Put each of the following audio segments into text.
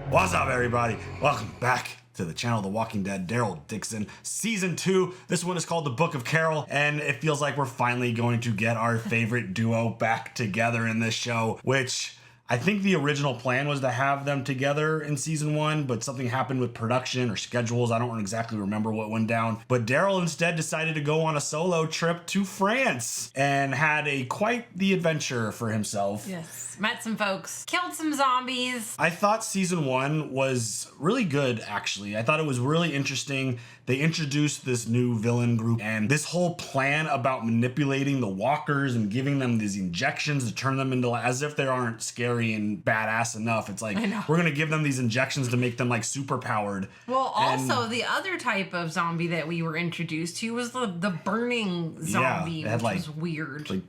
What's up, everybody? Welcome back to the channel, The Walking Dead, Daryl Dixon, Season 2. This one is called The Book of Carol, and it feels like we're finally going to get our favorite duo back together in this show, which I think the original plan was to have them together in Season 1, but something happened with production or schedules. I don't exactly remember what went down. But Daryl instead decided to go on a solo trip to France and had quite the adventure for himself. Yes, met some folks, killed some zombies. I thought Season 1 was really good, actually. I thought it was really interesting. They introduced this new villain group and this whole plan about manipulating the walkers and giving them these injections to turn them into, as if they aren't scary and badass enough. It's like, we're going to give them these injections to make them like super powered. Well, also the other type of zombie that we were introduced to was the burning zombie, it had, which was weird. Like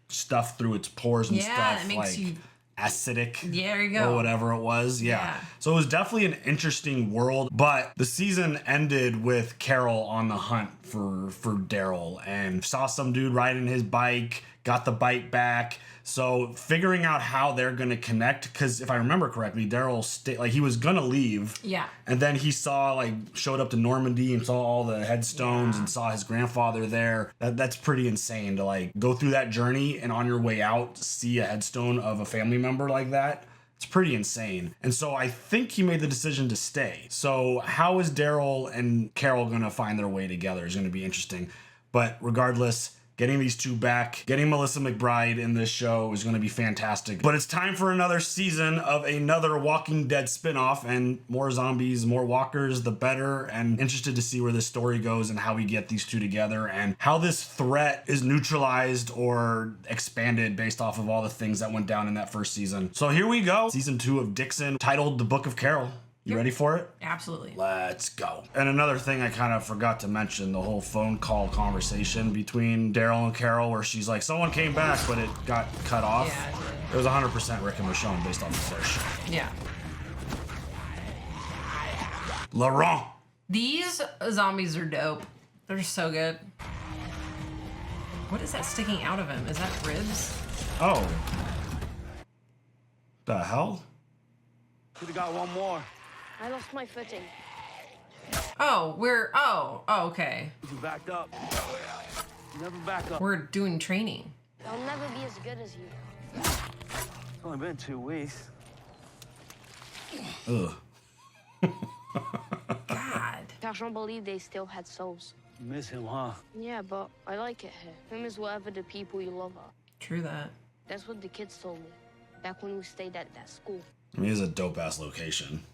stuff through its pores and stuff. Yeah, it makes you acidic. Yeah, there you go. Or whatever it was. Yeah. So it was definitely an interesting world, but the season ended with Carol on the hunt for Daryl and saw some dude riding his bike, got the bike back. So figuring out how they're going to connect, because if I remember correctly, Daryl he was going to leave. Yeah. And then he showed up to Normandy and saw all the headstones and saw his grandfather there. That's pretty insane to go through that journey and on your way out see a headstone of a family member like that. It's pretty insane. And so I think he made the decision to stay. So how is Daryl and Carol going to find their way together is going to be interesting. But regardless, getting these two back, getting Melissa McBride in this show is going to be fantastic. But it's time for another season of another Walking Dead spinoff, and more zombies, more walkers, the better. And interested to see where this story goes and how we get these two together and how this threat is neutralized or expanded based off of all the things that went down in that first season. So here we go. Season 2 of Dixon, titled The Book of Carol. You ready for it? Absolutely. Let's go. And another thing I kind of forgot to mention, the whole phone call conversation between Daryl and Carol where she's like, someone came back, but it got cut off. Yeah, it was 100% Rick and Michonne based off the first show. Yeah. Laurent. These zombies are dope. They're so good. What is that sticking out of him? Is that ribs? Oh. The hell? Could have got one more. I lost my footing. Oh, okay. You backed up. Never back up. We're doing training. I'll never be as good as you. It's only been 2 weeks. Ugh. God. I can't believe they still had souls. You miss him, huh? Yeah, but I like it here. Him is whatever the people you love are. True that. That's what the kids told me back when we stayed at that school. I mean, it's a dope ass location.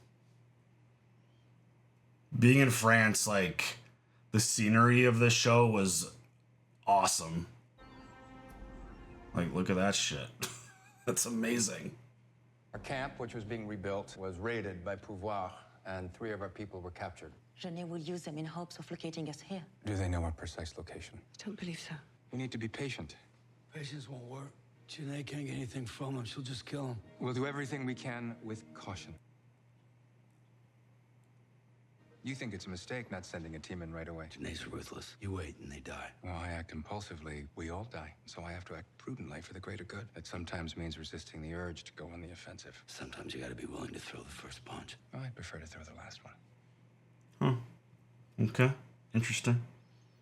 Being in France, the scenery of this show was awesome. Look at that shit. That's amazing. Our camp, which was being rebuilt, was raided by Pouvoir, and 3 of our people were captured. Genet will use them in hopes of locating us here. Do they know our precise location? I don't believe so. We need to be patient. Patience won't work. Janae can't get anything from him. She'll just kill him. We'll do everything we can with caution. You think it's a mistake not sending a team in right away? Janae's ruthless. You wait and they die. Well, I act impulsively. We all die. So I have to act prudently for the greater good. That sometimes means resisting the urge to go on the offensive. Sometimes you gotta be willing to throw the first punch. Well, I'd prefer to throw the last one. Huh. Okay. Interesting.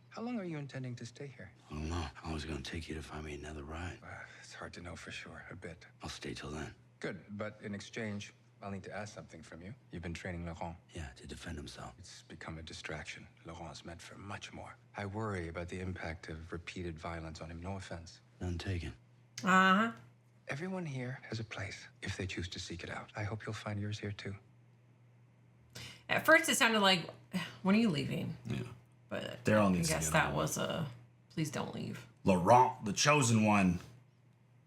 How long are you intending to stay here? I don't know. How long is it gonna take you to find me another ride? It's hard to know for sure. A bit. I'll stay till then. Good, but in exchange, I'll need to ask something from you. You've been training Laurent. Yeah, to defend himself. It's become a distraction. Laurent's meant for much more. I worry about the impact of repeated violence on him. No offense. None taken. Uh-huh. Everyone here has a place if they choose to seek it out. I hope you'll find yours here too. At first it sounded like, when are you leaving? Yeah. But Daryl I needs to guess get that on. was a, please don't leave. Laurent, the chosen one.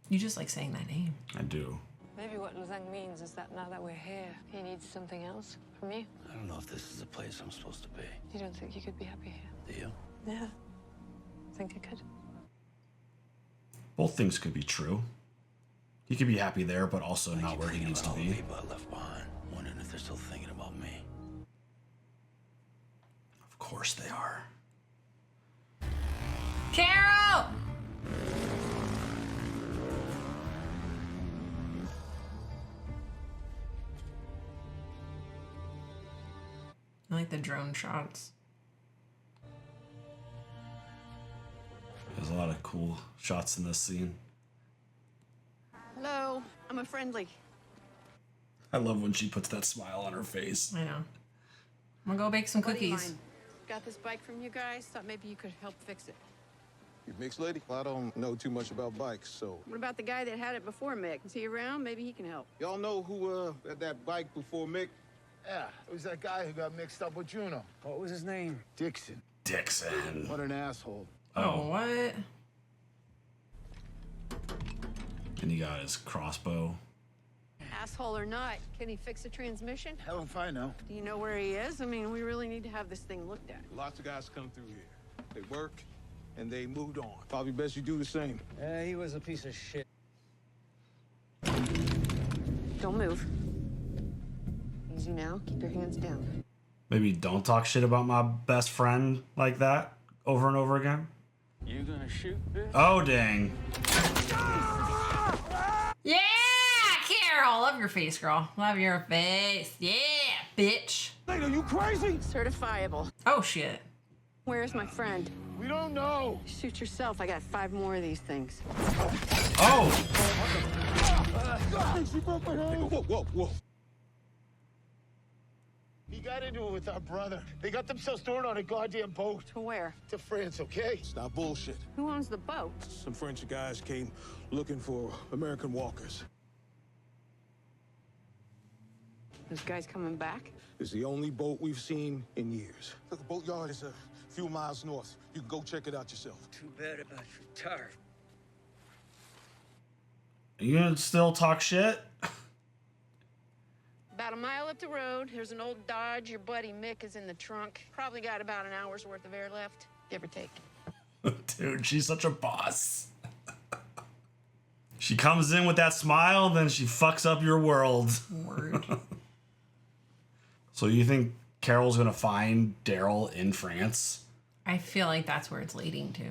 You just like saying that name. I do. Maybe what Luzang means is that now that we're here, he needs something else from you. I don't know if this is the place I'm supposed to be. You don't think you could be happy here? Do you? Yeah. Think I could? Both things could be true. He could be happy there, but also I not keep where he thinking needs to about all the be. people I left behind, wondering if they're still thinking about me. Of course they are. Carol! like the drone shots. There's a lot of cool shots in this scene. Hello, I'm a friendly. I love when she puts that smile on her face. I know. I'm gonna go bake some Buddy cookies. mine. Got this bike from you guys. Thought maybe you could help fix it. You mixed lady? Well, I don't know too much about bikes, so. What about the guy that had it before Mick? Is he around? Maybe he can help. Y'all know who had that bike before Mick? Yeah, it was that guy who got mixed up with Juno. What was his name? Dixon. Dixon. What an asshole. Oh, what? And he got his crossbow. Asshole or not, can he fix a transmission? Hell if I know. Do you know where he is? I mean, we really need to have this thing looked at. Lots of guys come through here. They work, and they moved on. Probably best you do the same. He was a piece of shit. Don't move. Easy now. Keep your hands down. Maybe don't talk shit about my best friend like that over and over again. You gonna shoot, bitch? Oh, dang. Yeah, Carol. Love your face, girl. Love your face. Yeah, bitch. Are you crazy? Certifiable. Oh, shit. Where's my friend? We don't know. Shoot yourself. I got 5 more of these things. Oh! Whoa, whoa, whoa. He got into it with our brother. They got themselves thrown on a goddamn boat. To where? To France, okay? It's not bullshit. Who owns the boat? Some French guys came looking for American walkers. Those guys coming back? It's the only boat we've seen in years. Look, the boatyard is a few miles north. You can go check it out yourself. Too bad about your tire. You gonna still talk shit? About a mile up the road, there's an old Dodge. Your buddy Mick is in the trunk. Probably got about an hour's worth of air left, give or take. Dude, she's such a boss. She comes in with that smile, then she fucks up your world. Word. So you think Carol's gonna find Daryl in France? I feel like that's where it's leading to.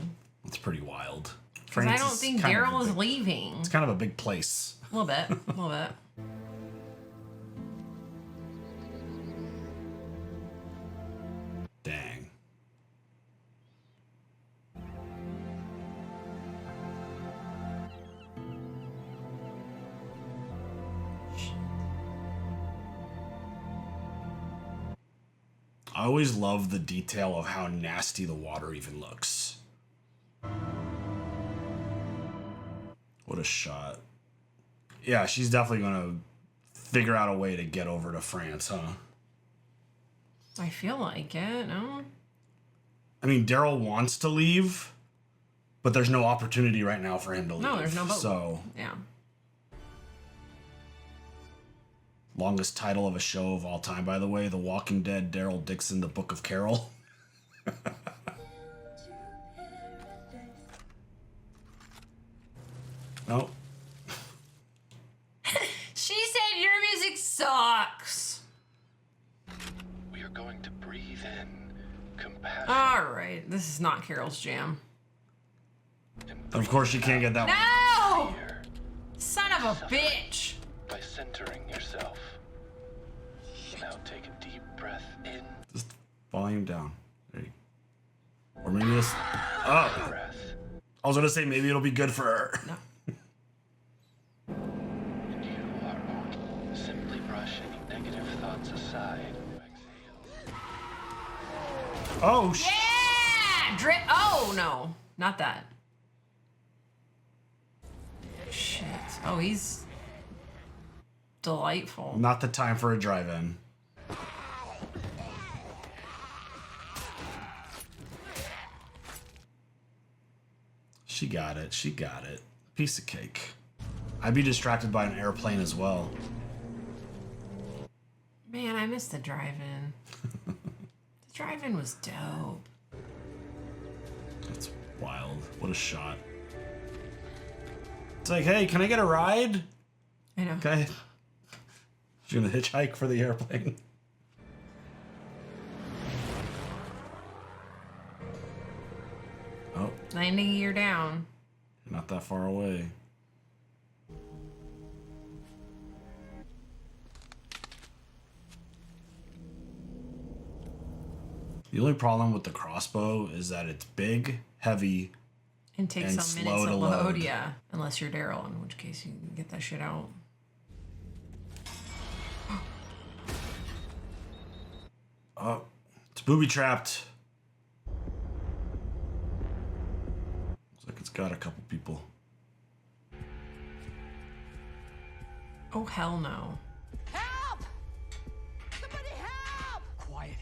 That's pretty wild. Because I don't think Daryl is leaving. It's kind of a big place. A little bit. A little bit. Dang. I always love the detail of how nasty the water even looks. What a shot. Yeah, she's definitely gonna figure out a way to get over to France, huh? I feel like it, no? I mean, Daryl wants to leave, but there's no opportunity right now for him to leave. No, there's no boat. So, Yeah. longest title of a show of all time, by the way, The Walking Dead, Daryl Dixon, The Book of Carol. Oh. She said your music sucks. We are going to breathe in compassion. All right, this is not Carol's jam. Of course you can't get that No! Fear Son of a bitch. by centering yourself. Now take a deep breath in. Just volume down. There you go. Or maybe this. Oh. Breath. I was gonna say maybe it'll be good for her. No. And you are on. Simply brush any negative thoughts aside. Exhale. Oh Yeah! Drip. Oh, no. Not that. Shit. Oh, he's delightful. Not the time for a drive-in. She got it. She got it. Piece of cake. I'd be distracted by an airplane as well. Man, I missed the drive-in. The drive-in was dope. That's wild. What a shot. It's like, hey, can I get a ride? I know. Okay. She's gonna hitchhike for the airplane. Oh, Landing gear down. not that far away. The only problem with the crossbow is that it's big, heavy, and takes and some slow minutes to to load. load. Yeah, unless you're Daryl, in which case you can get that shit out. Oh, it's booby trapped. Looks like it's got a couple people. Oh, hell no. Help! Somebody help! Quiet.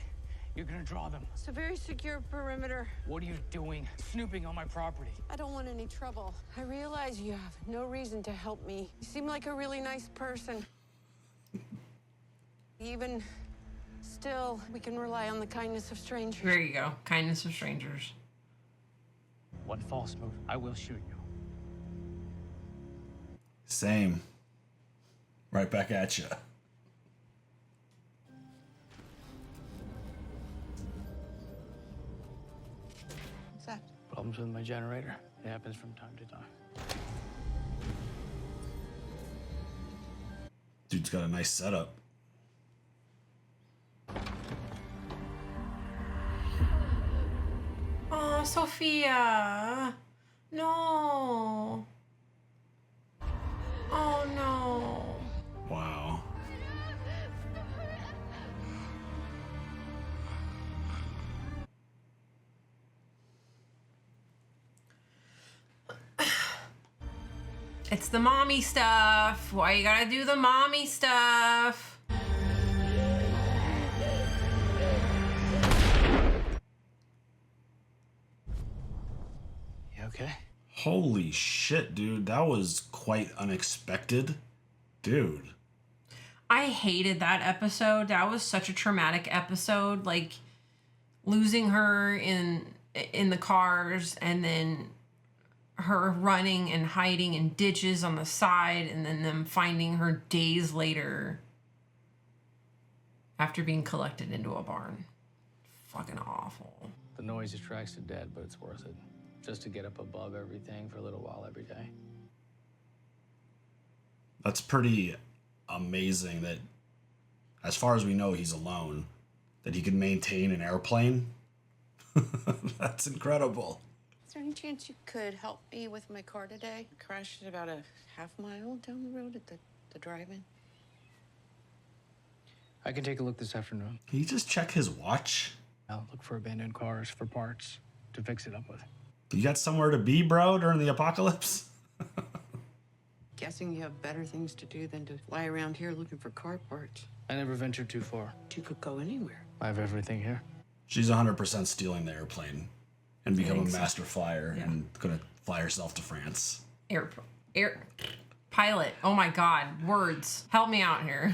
You're gonna draw them. It's a very secure perimeter. What are you doing? Snooping on my property. I don't want any trouble. I realize you have no reason to help me. You seem like a really nice person. Even still, we can rely on the kindness of strangers. There you go. Kindness of strangers. One false move, I will shoot you. Same. Right back at you. What's that? Problems with my generator. It happens from time to time. Dude's got a nice setup. Oh, Sophia. No. Oh, no. Wow. It's the mommy stuff. Why you gotta do the mommy stuff? You okay? Holy shit, dude. That was quite unexpected. Dude. I hated that episode. That was such a traumatic episode. Like losing her in the cars and then her running and hiding in ditches on the side and then them finding her days later after being collected into a barn. Fucking awful. The noise attracts the dead, but it's worth it. Just to get up above everything for a little while every day. That's pretty amazing that, as far as we know, he's alone. That he can maintain an airplane. That's incredible. Is there any chance you could help me with my car today? Crashed it about a half-mile down the road at the drive-in. I can take a look this afternoon. Can you just check his watch? I'll look for abandoned cars for parts to fix it up with. You got somewhere to be, bro, during the apocalypse? Guessing you have better things to do than to fly around here looking for car parts. I never ventured too far. You could go anywhere. I have everything here. She's 100% stealing the airplane and become a master flyer Yeah. and gonna fly herself to France. Air pilot. Oh my God. Words. Help me out here.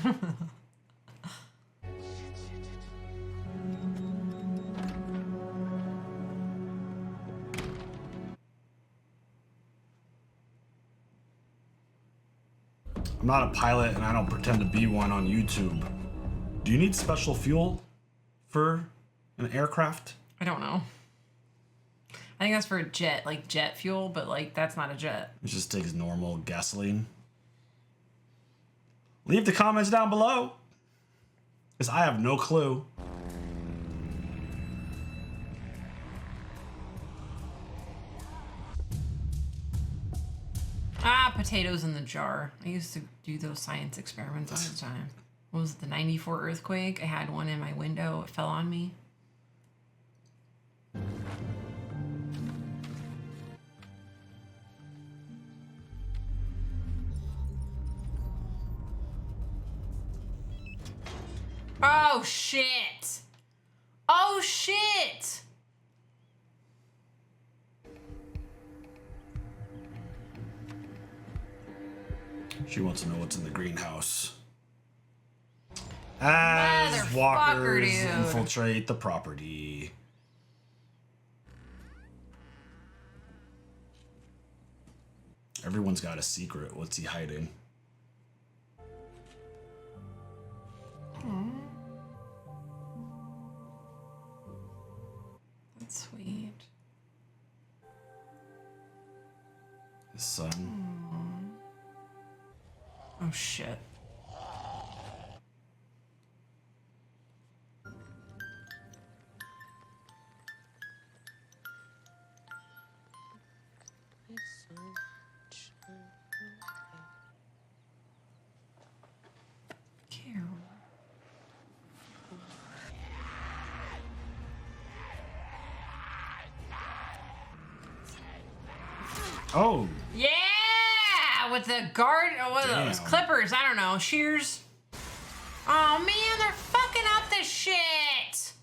I'm not a pilot and I don't pretend to be one on YouTube. Do you need special fuel for an aircraft? I don't know. I think that's for a jet, like jet fuel, but like that's not a jet. It just takes normal gasoline. Leave the comments down below, because I have no clue. Ah, potatoes in the jar. I used to do those science experiments all the time. What was it, the 94 earthquake? I had one in my window. It fell on me. Oh, shit. Oh, shit. She wants to know what's in the greenhouse. As Motherfucker, walkers dude. infiltrate the property. Everyone's got a secret. What's he hiding? That's sweet. His son. Oh, shit. Carol. Oh. Yeah, with the guard, or what are those Damn. clippers? I don't know, shears. Oh man, they're fucking up this shit.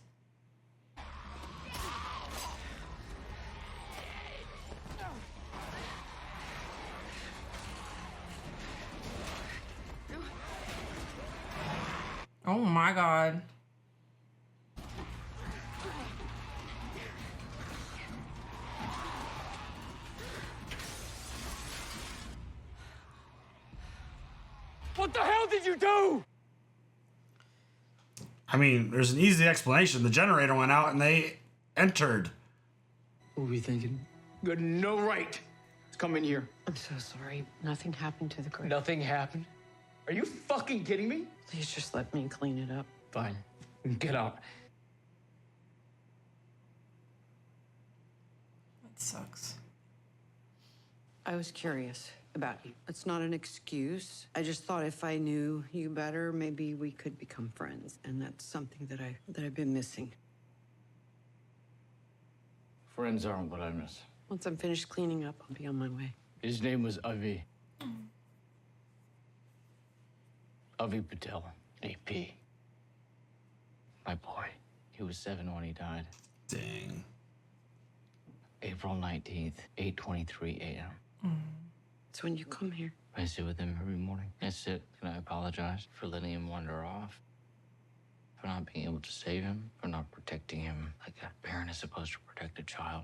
Oh my god. What the hell did you do? I mean, there's an easy explanation. The generator went out and they entered. What were we thinking? You had no right to come in here. I'm so sorry. Nothing happened to the grave. Nothing happened. Are you fucking kidding me? Please just let me clean it up. Fine. Get out. That sucks. I was curious about you. It's not an excuse. I just thought if I knew you better, maybe we could become friends. And that's something that I've been missing. Friends aren't what I miss. Once I'm finished cleaning up, I'll be on my way. His name was Avi. Avi Patel, AP. My boy. He was 7 when he died. Dang. April 19th, 8:23 a.m. It's when you come here. I sit with him every morning. I sit and I apologize for letting him wander off, for not being able to save him, for not protecting him like a parent is supposed to protect a child.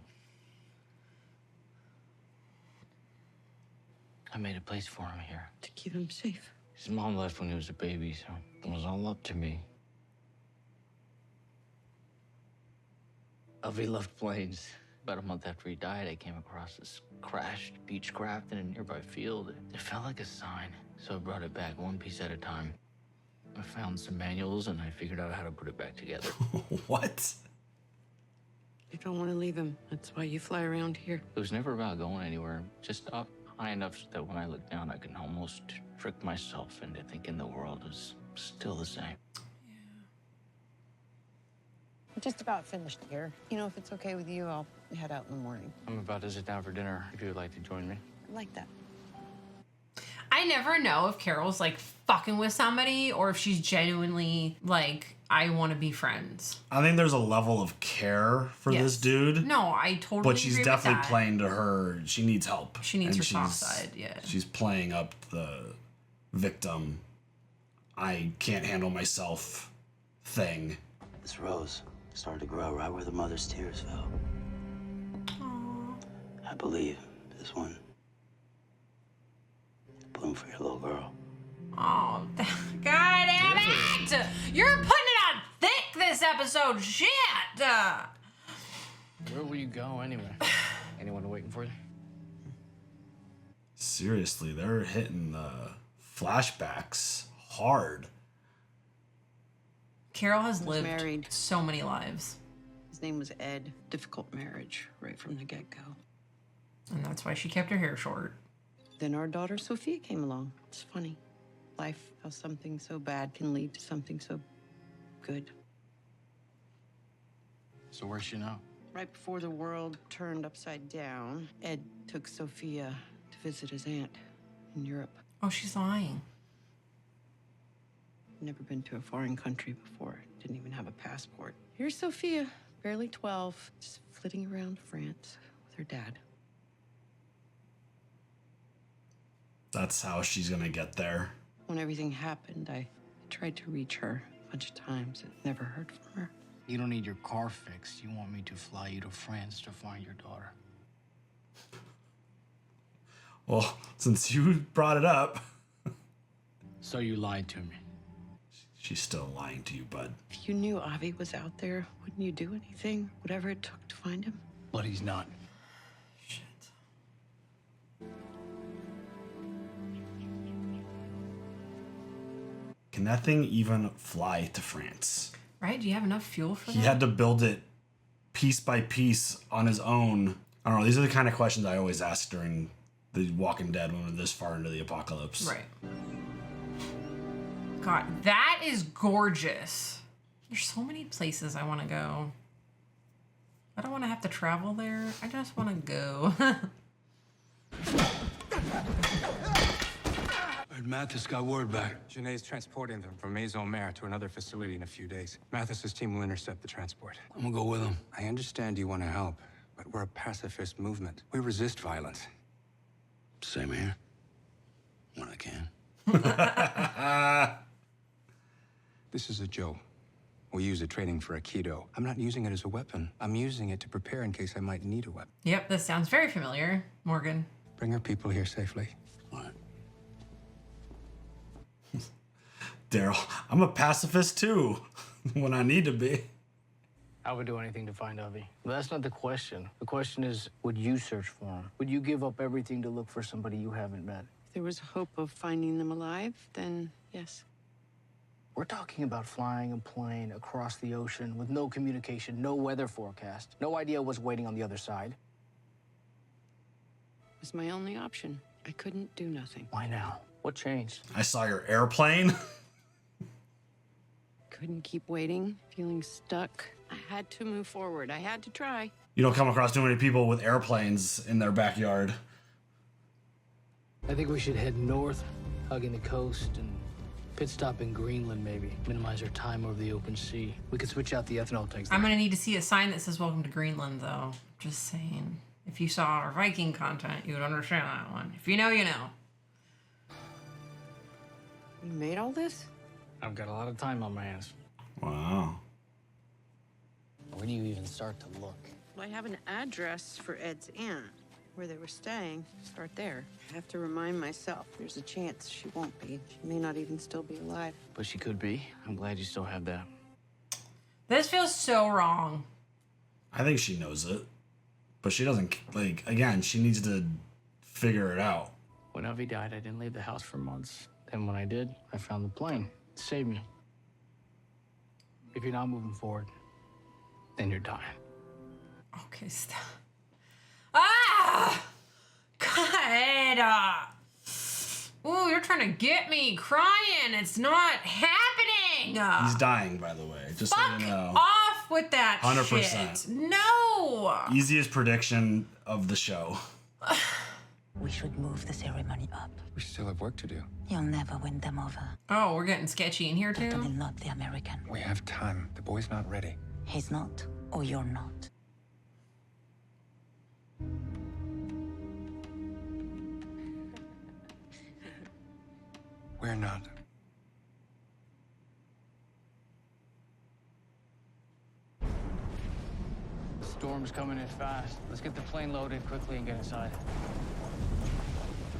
I made a place for him here. To keep him safe. His mom left when he was a baby, so it was all up to me. Avi loved planes. About a month after he died, I came across this crashed Beechcraft in a nearby field. It felt like a sign, so I brought it back one piece at a time. I found some manuals and I figured out how to put it back together. What? You don't want to leave him. That's why you fly around here. It was never about going anywhere, just up high enough so that when I look down, I can almost trick myself into thinking the world is still the same. I'm just about finished here. You know, if it's okay with you, I'll head out in the morning. I'm about to sit down for dinner if you would like to join me. I like that. I never know if Carol's like fucking with somebody or if she's genuinely like, I want to be friends. I think there's a level of care for this dude. No, I totally But she's agree definitely with that. playing to her. She needs help. She needs And her soft side, yeah. She's playing up the victim. I can't handle myself thing. This rose started to grow right where the mother's tears fell. Aww. I believe this one bloom for your little girl. Oh, God damn it! You're putting it on thick this episode. Shit! Where will you go anyway? Anyone waiting for you? Seriously, they're hitting the flashbacks hard. Carol has lived married. so many lives. His name was Ed. Difficult marriage right from the get-go. And that's why she kept her hair short. Then our daughter Sophia came along. It's funny. Life, how something so bad can lead to something so good. So where's she now? Right before the world turned upside down, Ed took Sophia to visit his aunt in Europe. Oh, she's lying. Never been to a foreign country before. Didn't even have a passport. Here's Sophia, barely 12, just flitting around France with her dad. That's how she's gonna get there. When everything happened, I tried to reach her a bunch of times and never heard from her. You don't need your car fixed. You want me to fly you to France to find your daughter. Well, since you brought it up. So you lied to me. She's still lying to you, bud. If you knew Avi was out there, wouldn't you do anything? Whatever it took to find him? But he's not. Shit. Can that thing even fly to France? Right? Do you have enough fuel for He that? had to build it piece by piece on his own. I don't know. These are the kind of questions I always ask during the Walking Dead when we're this far into the apocalypse. Right. God, that is gorgeous. There's so many places I want to go. I don't want to have to travel there. I just want to go. Mathis got word back. Janae's transporting them from Maison Mare to another facility in a few days. Mathis's team will intercept the transport. I'm gonna go with him. I understand you want to help, but we're a pacifist movement. We resist violence. Same here. When I can. This is a Joe. We use it training for Aikido. I'm not using it as a weapon. I'm using it to prepare in case I might need a weapon. Yep, this sounds very familiar, Morgan. Bring our people here safely. Daryl, I'm a pacifist too, when I need to be. I would do anything to find Avi. But that's not the question. The question is, would you search for him? Would you give up everything to look for somebody you haven't met? If there was hope of finding them alive, then yes. We're talking about flying a plane across the ocean with no communication, no weather forecast, no idea what's waiting on the other side. It was my only option. I couldn't do nothing. Why now? What changed? I saw your airplane. Couldn't keep waiting, feeling stuck. I had to move forward. I had to try. You don't come across too many people with airplanes in their backyard. I think we should head north, hugging the coast, and pit stop in Greenland, maybe. Minimize our time over the open sea. We could switch out the ethanol tanks. I'm gonna need to see a sign that says "Welcome to Greenland," though. Just saying. If you saw our Viking content, you would understand that one. If you know, you know. You made all this? I've got a lot of time on my hands. Wow. Where do you even start to look? Well, I have an address for Ed's aunt, where they were staying. Start there. I have to remind myself there's a chance she won't be. She may not even still be alive. But she could be. I'm glad you still have that. This feels so wrong. I think she knows it. But she doesn't, like, again, she needs to figure it out. When Avi died, I didn't leave the house for months. Then when I did, I found the plane. It saved me. If you're not moving forward, then you're dying. Okay, stop. Ah! God! Ooh, you're trying to get me crying. It's not happening. He's dying, by the way. Just so you know. Off with that 100%. shit. No. Easiest prediction of the show. We should move the ceremony up. We still have work to do. You'll never win them over. Oh, we're getting sketchy in here too? Totally not the American. We have time. The boy's not ready. He's not, or you're not. We're not. The storm's coming in fast. Let's get the plane loaded quickly and get inside.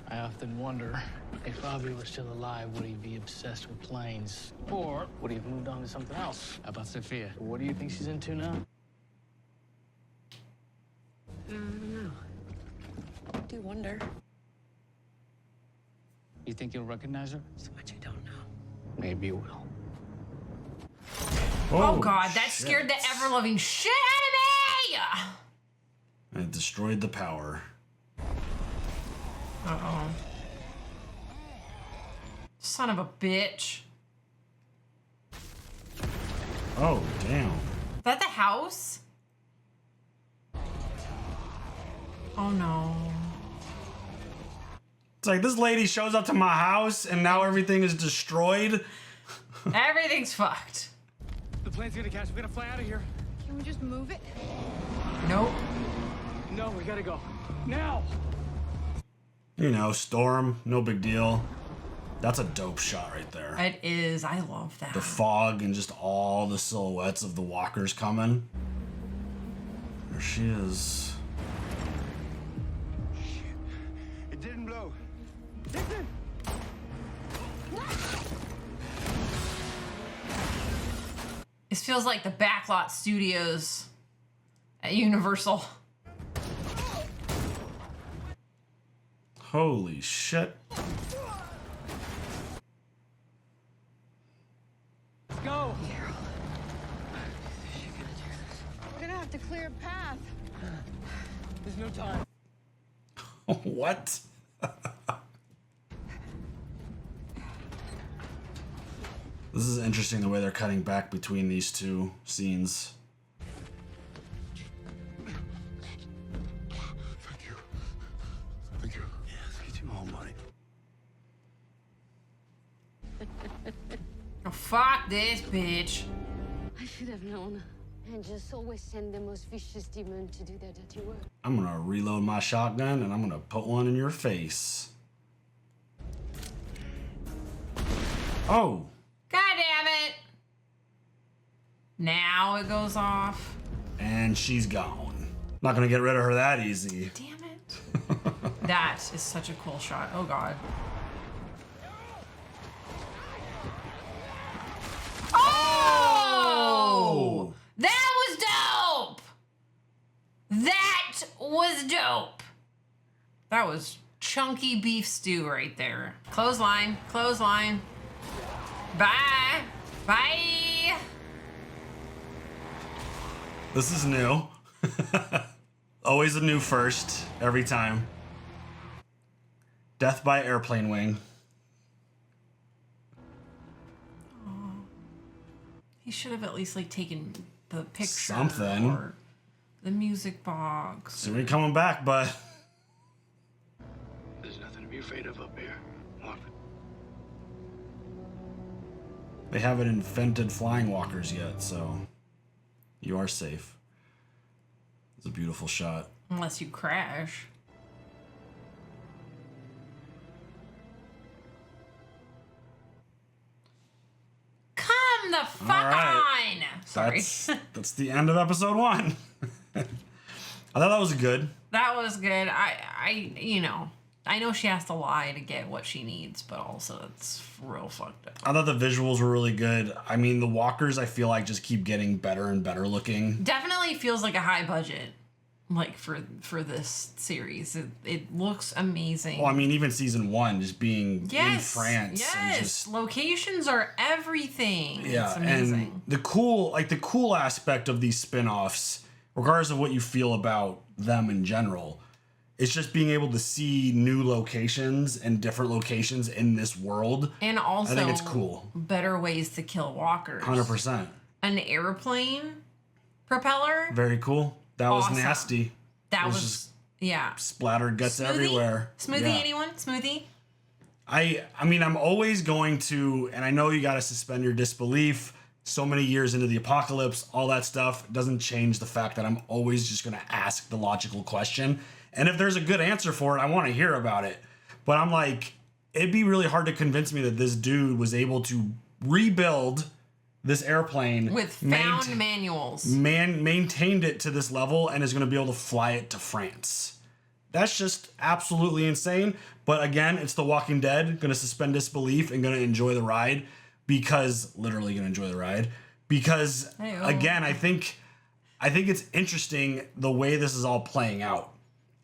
I often wonder if Bobby were still alive, would he be obsessed with planes? Or would he have moved on to something else? How about Sophia? What do you think she's into now? I don't know. I do wonder. You think you'll recognize her? So much I don't know. Maybe you will. Oh God, that scared the ever-loving shit out of me! It destroyed the power. Uh-oh. Son of a bitch. Oh, damn. Is that the house? Oh no. It's like this lady shows up to my house and now everything is destroyed. Everything's fucked. The plane's gonna catch. We gotta fly out of here. Can we just move it? Nope. No, we gotta go. Now! You know, storm, no big deal. That's a dope shot right there. It is. I love that. The fog and just all the silhouettes of the walkers coming. There she is. It didn't blow. This feels like the backlot studios at Universal. Holy shit. Let's go! We're gonna have to clear a path. There's no time. What? This is interesting the way they're cutting back between these two scenes. Thank you. Yeah, let's get you more money. Oh, fuck this bitch. I should have known. And just always send the most vicious demon to do their dirty work. I'm gonna reload my shotgun and I'm gonna put one in your face. Oh! God damn it! Now it goes off. And she's gone. Not gonna get rid of her that easy. Damn it. That is such a cool shot. Oh god. Oh! That was dope! That was dope! That was chunky beef stew right there. Clothesline, clothesline. Bye! Bye! This is new. Always a new first, every time. Death by airplane wing. He should have at least like taken the picture. Something. Or the music box. So we're coming back, but There's nothing to be afraid of up here. Look. they haven't invented flying walkers yet, so you are safe. It's a beautiful shot. Unless you crash. Come the fuck right. on! Sorry. That's the end of episode 1. I thought that was good. That was good. You know, I know she has to lie to get what she needs, but also it's real fucked up. I thought the visuals were really good. I mean, the walkers, I feel like, just keep getting better and better looking. Definitely feels like a high budget, like for this series. It looks amazing. Well, I mean, even season 1, just being in France. Yes, And just, locations are everything. yeah, It's amazing. and the cool aspect of these spin-offs, regardless of what you feel about them in general, it's just being able to see new locations and different locations in this world. And also, I think it's cool. Better ways to kill walkers. 100%. An airplane propeller. Very cool. That was Awesome. nasty. That It was just yeah. splattered guts Smoothie? everywhere. Smoothie, Yeah. anyone? Smoothie? I mean, I'm always going to, and I know you got to suspend your disbelief. So many years into the apocalypse, all that stuff doesn't change the fact that I'm always just going to ask the logical question. And if there's a good answer for it, I want to hear about it. But I'm like, it'd be really hard to convince me that this dude was able to rebuild this airplane With found manuals. maintained it to this level and is going to be able to fly it to France. That's just absolutely insane. But again, it's The Walking Dead. Going to suspend disbelief and going to enjoy the ride literally going to enjoy the ride because again, I think it's interesting the way this is all playing out.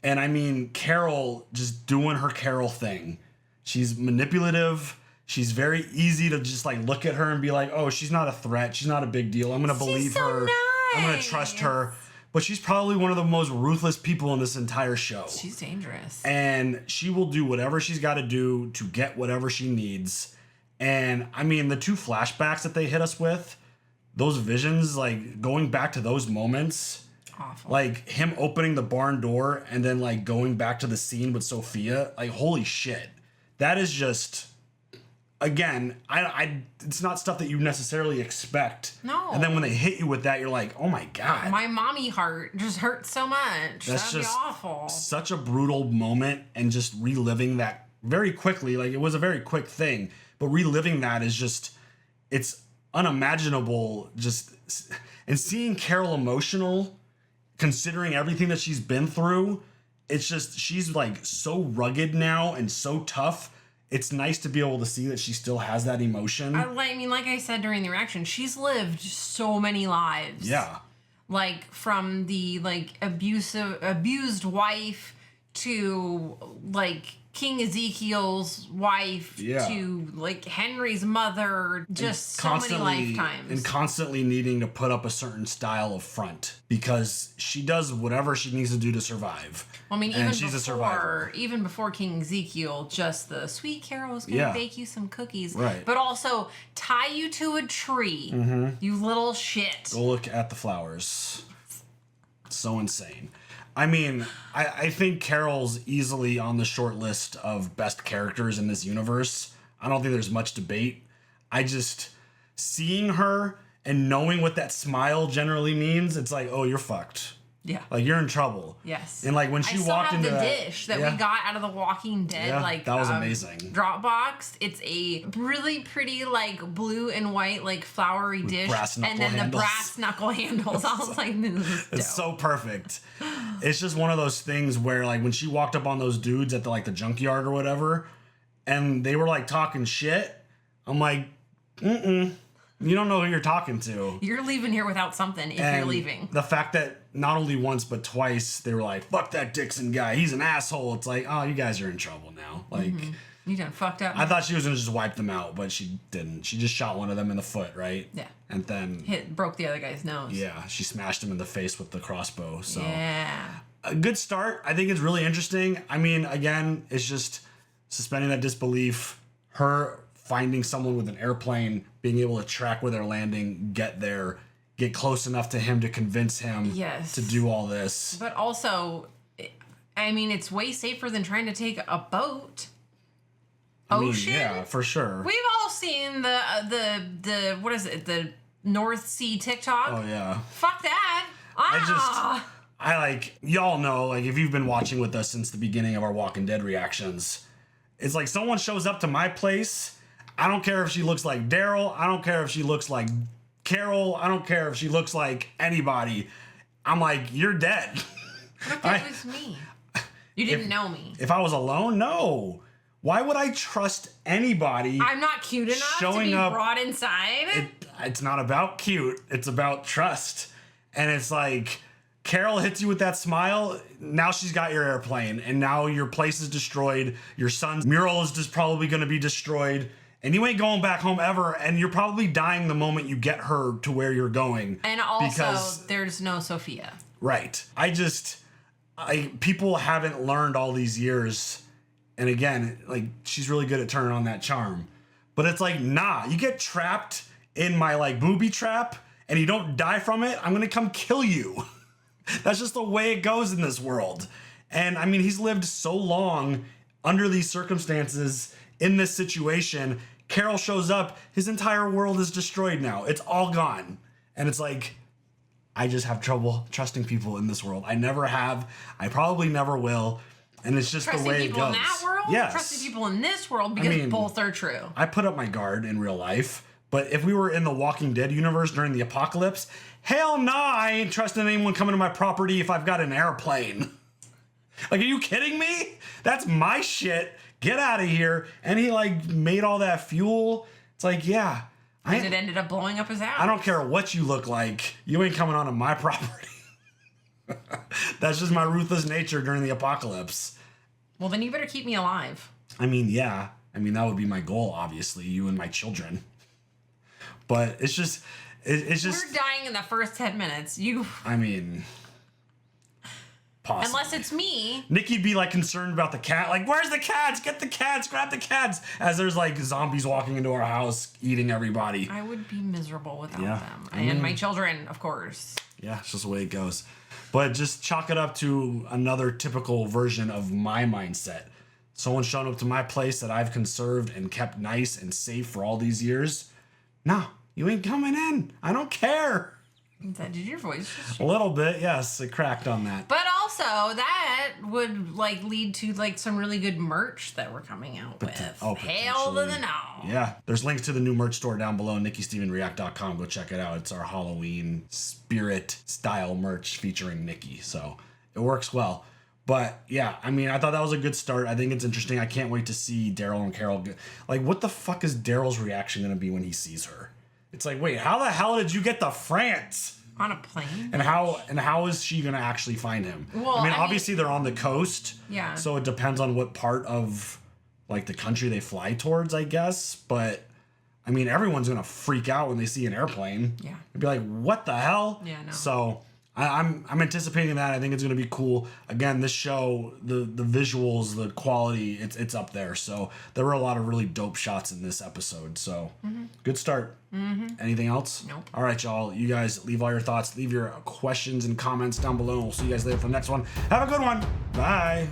And I mean, Carol just doing her Carol thing. She's manipulative. She's very easy to just like look at her and be like, oh, she's not a threat. She's not a big deal. I'm going to believe her. I'm going to trust her. But she's probably one of the most ruthless people in this entire show. She's dangerous. And she will do whatever she's got to do to get whatever she needs. And I mean, the 2 flashbacks that they hit us with, those visions, like going back to those moments, awful. Like him opening the barn door and then like going back to the scene with Sophia, like holy shit. That is just, again, it's not stuff that you necessarily expect. No. And then when they hit you with that, you're like, oh my God. My mommy heart just hurts so much. That's That'd just be awful. Such a brutal moment, and just reliving that very quickly. Like it was a very quick thing, but reliving that is just, it's unimaginable. Just, and seeing Carol emotional, considering everything that she's been through, it's just, she's like so rugged now and so tough. It's nice to be able to see that she still has that emotion. I mean, like I said during the reaction, she's lived so many lives. Yeah. Like from the like abused wife to like King Ezekiel's wife to like Henry's mother, just so many lifetimes. And constantly needing to put up a certain style of front because she does whatever she needs to do to survive. I mean, and she's a survivor. Even before King Ezekiel, just the sweet Carol's gonna bake you some cookies. Right. But also tie you to a tree. You little shit. Go look at the flowers. So insane. I mean, I think Carol's easily on the short list of best characters in this universe. I don't think there's much debate. I just, seeing her and knowing what that smile generally means, it's like, oh, you're fucked. Yeah. Like, you're in trouble. Yes. And like when she walked into the that dish that we got out of the Walking Dead, like that was amazing. Dropbox. It's a really pretty like blue and white like flowery dish, brass knuckle and then handles. the brass knuckle handles. I was like, this is dope. It's so perfect. It's just one of those things where like when she walked up on those dudes at the junkyard or whatever, and they were like talking shit, I'm like, you don't know who you're talking to. You're leaving here without something if you're leaving. The fact that not only once but twice they were like, fuck that Dixon guy, he's an asshole. It's like, oh, you guys are in trouble now. Like, you done fucked up. I thought she was gonna just wipe them out, but she didn't. She just shot one of them in the foot, right? Yeah. And then broke the other guy's nose. Yeah, she smashed him in the face with the crossbow. So yeah, a good start. I think it's really interesting. I mean, again, it's just suspending that disbelief. Her finding someone with an airplane, being able to track where they're landing, get there, get close enough to him to convince him to do all this. But also, I mean, it's way safer than trying to take a boat. Ocean? Yeah, for sure. We've all seen the what is it? The North Sea TikTok. Oh yeah. Fuck that. I like, y'all know, like if you've been watching with us since the beginning of our Walking Dead reactions, it's like someone shows up to my place. I don't care if she looks like Daryl. I don't care if she looks like Carol. I don't care if she looks like anybody. I'm like, you're dead. What if that was me? You didn't know me. If I was alone, no. Why would I trust anybody? I'm not cute enough to be brought inside. It's not about cute. It's about trust. And it's like, Carol hits you with that smile. Now she's got your airplane. And now your place is destroyed. Your son's mural is just probably going to be destroyed. And you ain't going back home ever. And you're probably dying the moment you get her to where you're going. And also, there's no Sophia. Right. People haven't learned all these years. And again, like, she's really good at turning on that charm. But it's like, nah, you get trapped in my, like, booby trap and you don't die from it, I'm going to come kill you. That's just the way it goes in this world. And, I mean, he's lived so long under these circumstances in this situation. Carol shows up, his entire world is destroyed now. It's all gone. And it's like, I just have trouble trusting people in this world. I never have. I probably never will. And it's just the way it goes. Trusting people in that world? Yes. Trusting people in this world, because both are true. I put up my guard in real life, but if we were in the Walking Dead universe during the apocalypse, hell nah, I ain't trusting anyone coming to my property if I've got an airplane. Like, are you kidding me? That's my shit. Get out of here. And he, like, made all that fuel. It's like, yeah. And it ended up blowing up his house. I don't care what you look like. You ain't coming onto my property. That's just my ruthless nature during the apocalypse. Well, then you better keep me alive. I mean, yeah. I mean, that would be my goal, obviously, you and my children. But it's just... We're dying in the first 10 minutes. I mean... Possibly. Unless it's me. Nikki'd be, like, concerned about the cat. Like, where's the cats? Get the cats. Grab the cats. As there's, like, zombies walking into our house, eating everybody. I would be miserable without them. And my children, of course. Yeah, it's just the way it goes. But just chalk it up to another typical version of my mindset. Someone showing up to my place that I've conserved and kept nice and safe for all these years. No, you ain't coming in. I don't care. Did your voice just change? A little bit, yes. It cracked on that. But also, that would, like, lead to, like, some really good merch that we're coming out with. Hail to the no. Yeah. There's links to the new merch store down below, NikkiStevenReact.com. Go check it out. It's our Halloween spirit-style merch featuring Nikki. So it works well. But, yeah, I mean, I thought that was a good start. I think it's interesting. I can't wait to see Daryl and Carol. Like, what the fuck is Daryl's reaction going to be when he sees her? It's like, wait, how the hell did you get to France? On a plane? And how is she gonna actually find him? Well, I mean, obviously they're on the coast. Yeah. So it depends on what part of like the country they fly towards, I guess. But I mean, everyone's gonna freak out when they see an airplane. Yeah. And be like, what the hell? Yeah, no. So I'm anticipating that. I think it's gonna be cool. Again, this show, the visuals, the quality, it's up there. So there were a lot of really dope shots in this episode. So good start. Anything else? Nope. All right, y'all. You guys leave all your thoughts, leave your questions and comments down below. We'll see you guys later for the next one. Have a good one. Bye.